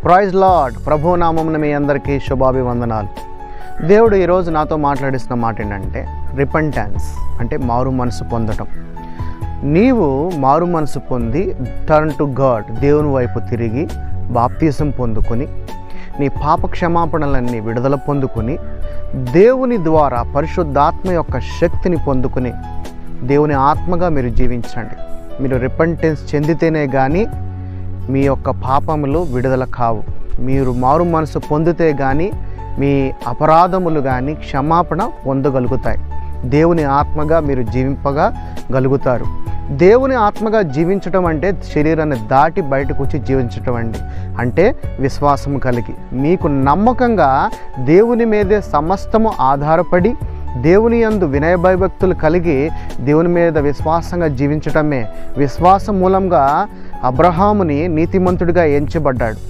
Praise lord. ప్రభునామమున మీ అందరికీ శుభాభివందనాలు. దేవుడు ఈరోజు నాతో మాట్లాడిస్తున్న మాట ఏంటంటే రిపెంటెన్స్ అంటే మారు మనసు పొందటం. నీవు మారు మనసు పొంది టర్న్ టు గాడ్, దేవుని వైపు తిరిగి బాప్తిసం పొందుకొని నీ పాప క్షమాపణలన్నీ విడుదల పొందుకొని దేవుని ద్వారా పరిశుద్ధాత్మ యొక్క శక్తిని పొందుకొని దేవుని ఆత్మగా మీరు జీవించండి. మీరు రిపెంటెన్స్ చెందితేనే కానీ మీ యొక్క పాపములు విడుదల కావు. మీరు మారు మనసు పొందితే కానీ మీ అపరాధములు కానీ క్షమాపణ పొందగలుగుతాయి. దేవుని ఆత్మగా మీరు జీవింపగలుగుతారు. దేవుని ఆత్మగా జీవించటం అంటే శరీరాన్ని దాటి బయటకు వచ్చి జీవించటం అండి. అంటే విశ్వాసము కలిగి మీకు నమ్మకంగా దేవుని మీదే సమస్తము ఆధారపడి దేవుని యందు వినయ భయభక్తులు కలిగి దేవుని మీద విశ్వాసంగా జీవించటమే. విశ్వాసం మూలంగా అబ్రహాముని నీతిమంతుడిగా ఎంచబడ్డాడు.